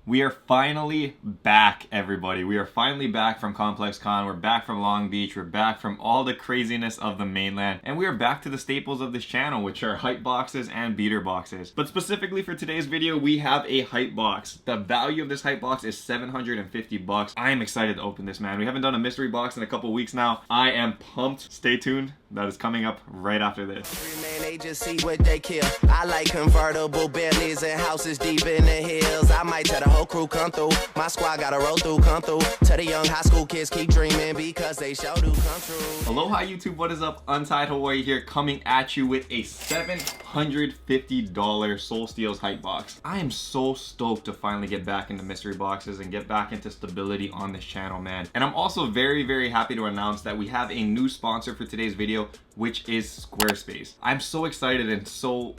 We are finally back, everybody. We are finally back from Complex Con. We're back from Long Beach. We're back from all the craziness of the mainland. And we are back to the staples of this channel, which are hype boxes and beater boxes. But specifically for today's video, we have a hype box. The value of this hype box is 750 bucks. I am excited to open this, man. We haven't done a mystery box in a couple weeks now. I am pumped. Stay tuned. That is coming up right after this. Man, they just see what they kill. I like convertible Bentleys and houses deep in the hills. I might tell the whole crew come through. My squad gotta roll through, come through. Tell the young high school kids keep dreaming because they sure do come true. Aloha YouTube, what is up? Untitled Hawaii here, coming at you with a $750 Soul Steals hype box. I am so stoked to finally get back into mystery boxes and get back into stability on this channel, man. And I'm also very, very happy to announce that we have a new sponsor for today's video, which is Squarespace. I'm so excited and so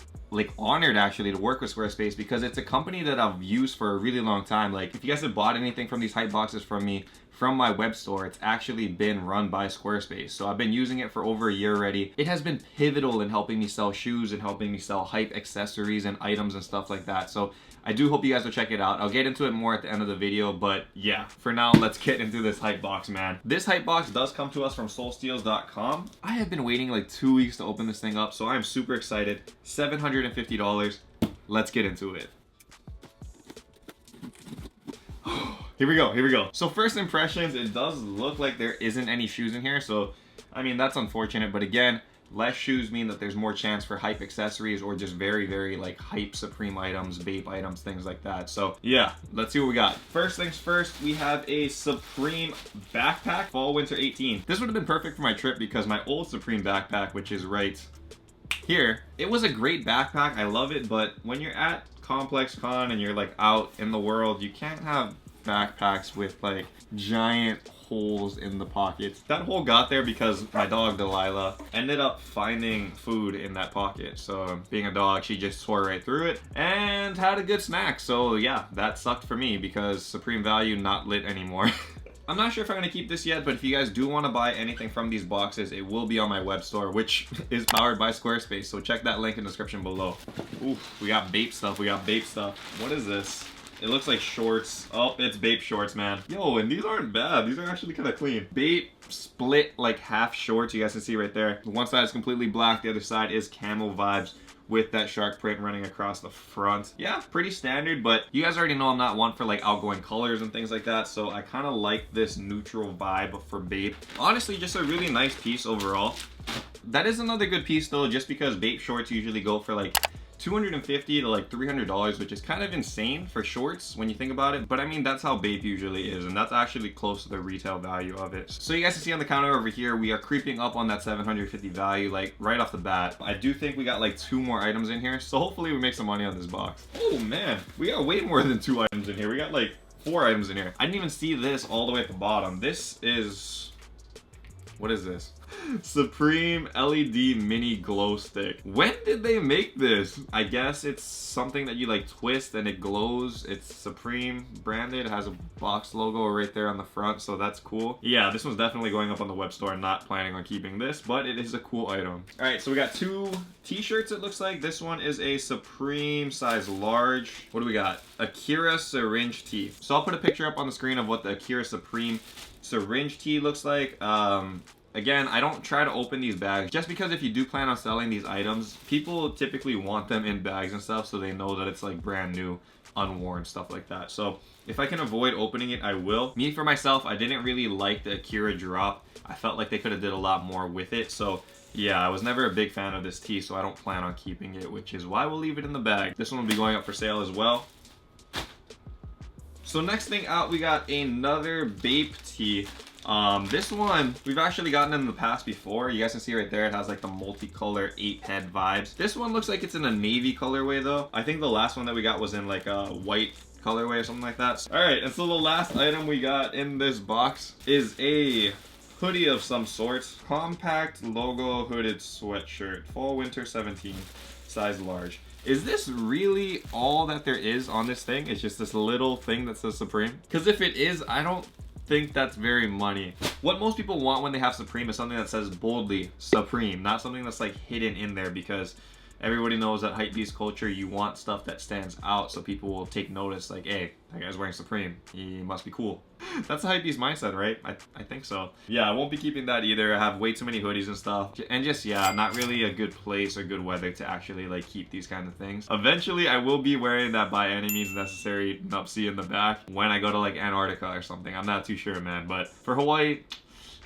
honored actually to work with Squarespace because it's a company that I've used for a really long time. Like, if you guys have bought anything from these hype boxes from me, from my web store, it's actually been run by Squarespace. So I've been using it for over a year already. It has been pivotal in helping me sell shoes and helping me sell hype accessories and items and stuff like that. So I do hope you guys will check it out. I'll get into it more at the end of the video, but yeah, for now, let's get into this hype box, man. This hype box does come to us from soulsteals.com. I have been waiting like 2 weeks to open this thing up, so I'm super excited. $750. Let's get into it. Here we go. So first impressions, it does look like there isn't any shoes in here. So, I mean, that's unfortunate. But again, less shoes mean that there's more chance for hype accessories or just very, very like hype Supreme items, Bape items, things like that. So yeah, let's see what we got. First things first, we have a Supreme backpack, Fall Winter 18. This would have been perfect for my trip because my old Supreme backpack, which is right here, it was a great backpack. I love it. But when you're at Complex Con and you're like out in the world, you can't have backpacks with like giant holes in the pockets. That hole got there because my dog Delilah ended up finding food in that pocket. So being a dog, she just tore right through it and had a good snack. So yeah, that sucked for me because Supreme value not lit anymore. I'm not sure if I'm gonna keep this yet, but if you guys do want to buy anything from these boxes, it will be on my web store, which is powered by Squarespace. So check that link in the description below. Ooh, we got Bape stuff. What is this? It looks like shorts. Oh, it's Bape shorts, man. Yo, and these aren't bad. These are actually kind of clean. Bape split like half shorts. You guys can see right there. One side is completely black. The other side is camo vibes with that shark print running across the front. Yeah, pretty standard, but you guys already know I'm not one for like outgoing colors and things like that, so I kind of like this neutral vibe for Bape. Honestly, just a really nice piece overall. That is another good piece though, just because Bape shorts usually go for like $250 to like $300, which is kind of insane for shorts when you think about it. But I mean, that's how Bape usually is, and that's actually close to the retail value of it. So you guys can see on the counter over here, we are creeping up on that 750 value, like right off the bat. I do think we got like 2 more items in here, so hopefully we make some money on this box. Oh man, we got way more than 2 items in here. We got like 4 items in here. I didn't even see this all the way at the bottom. This is, what is this? Supreme LED mini glow stick. When did they make this? I guess it's something that you like twist and it glows. It's Supreme branded. It has a box logo right there on the front, so that's cool. Yeah, this one's definitely going up on the web store. I'm not planning on keeping this, but it is a cool item. All right, so we got 2 t-shirts, it looks like. This one is a Supreme size large. What do we got? Akira syringe tee. So I'll put a picture up on the screen of what the Akira Supreme syringe tee looks like. Again, I don't try to open these bags just because if you do plan on selling these items, people typically want them in bags and stuff so they know that it's like brand new, unworn, stuff like that. So if I can avoid opening it, I will. Me, for myself, I didn't really like the Akira drop. I felt like they could have did a lot more with it. So yeah, I was never a big fan of this tee, so I don't plan on keeping it, which is why we'll leave it in the bag. This one will be going up for sale as well. So next thing out, we got another Bape tee. This one we've actually gotten in the past before. You guys can see right there, it has like the multicolor ape head vibes. This one looks like it's in a navy colorway though. I think the last one that we got was in like a white colorway or something like that. All right, and so the last item we got in this box is a hoodie of some sort. Compact logo hooded sweatshirt, Fall Winter 17, size large. Is this really all that there is on this thing? It's just this little thing that says Supreme? Because if it is, I don't think that's very money. What most people want when they have Supreme is something that says boldly Supreme, not something that's like hidden in there, because everybody knows that Hypebeast culture, you want stuff that stands out so people will take notice, like, hey, that guy's wearing Supreme, he must be cool. That's the Hypebeast mindset, right? I think so. Yeah, I won't be keeping that either. I have way too many hoodies and stuff, and just, yeah, not really a good place or good weather to actually like keep these kind of things. Eventually I will be wearing that By Any Means Necessary Nupsy in the back when I go to like Antarctica or something. I'm not too sure, man, but for Hawaii,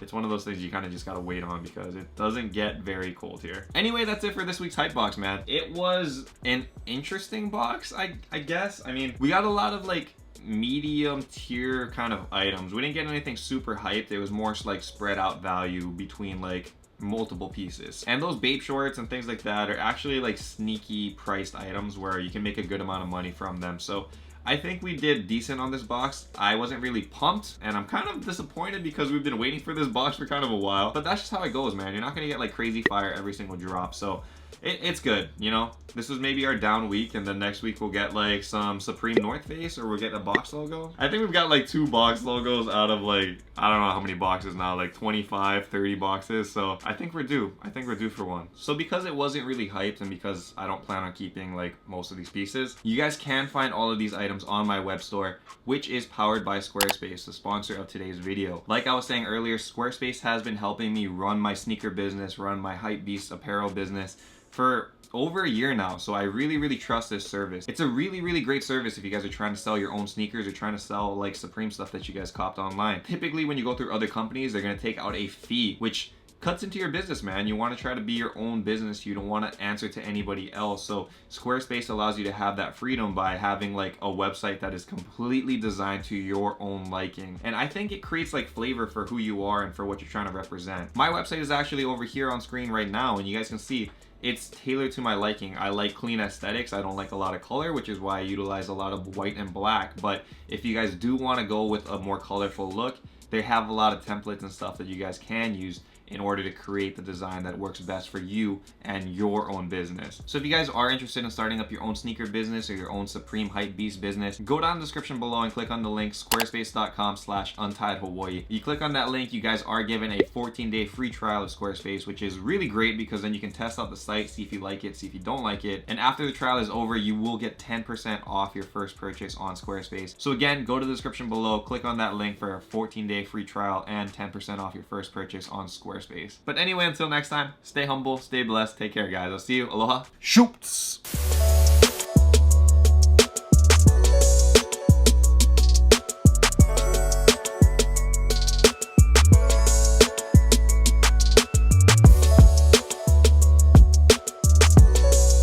it's one of those things you kind of just gotta wait on because it doesn't get very cold here. Anyway, that's it for this week's hype box, man. It was an interesting box, I guess. I mean, we got a lot of like medium tier kind of items. We didn't get anything super hyped. It was more like spread out value between like multiple pieces. And those Bape shorts and things like that are actually like sneaky priced items where you can make a good amount of money from them. So I think we did decent on this box. I wasn't really pumped, and I'm kind of disappointed because we've been waiting for this box for kind of a while. But that's just how it goes, man. You're not gonna get like crazy fire every single drop. So it's good, you know? This was maybe our down week, and then next week we'll get like some Supreme North Face, or we'll get a box logo. I think we've got like 2 box logos out of like, I don't know how many boxes now, like 25, 30 boxes. So I think we're due. I think we're due for one. So because it wasn't really hyped, and because I don't plan on keeping like most of these pieces, you guys can find all of these items on my web store, which is powered by Squarespace, the sponsor of today's video. Like I was saying earlier, Squarespace has been helping me run my sneaker business, run my Hypebeast apparel business for over a year now, so I really trust this service. It's a really great service if you guys are trying to sell your own sneakers or trying to sell like Supreme stuff that you guys copped online. Typically when you go through other companies, they're gonna take out a fee, which cuts into your business, man. You want to try to be your own business. You don't want to answer to anybody else. So Squarespace allows you to have that freedom by having like a website that is completely designed to your own liking. And I think it creates like flavor for who you are and for what you're trying to represent. My website is actually over here on screen right now, and you guys can see it's tailored to my liking. I like clean aesthetics. I don't like a lot of color, which is why I utilize a lot of white and black. But if you guys do want to go with a more colorful look, they have a lot of templates and stuff that you guys can use in order to create the design that works best for you and your own business. So if you guys are interested in starting up your own sneaker business or your own Supreme Hypebeast business, go down in the description below and click on the link squarespace.com/untitledhawaii. You click on that link, you guys are given a 14-day free trial of Squarespace, which is really great because then you can test out the site, see if you like it, see if you don't like it. And after the trial is over, you will get 10% off your first purchase on Squarespace. So again, go to the description below, click on that link for a 14-day free trial and 10% off your first purchase on Squarespace. But anyway, until next time, stay humble, stay blessed, take care, guys. I'll see you. Aloha. Shoots!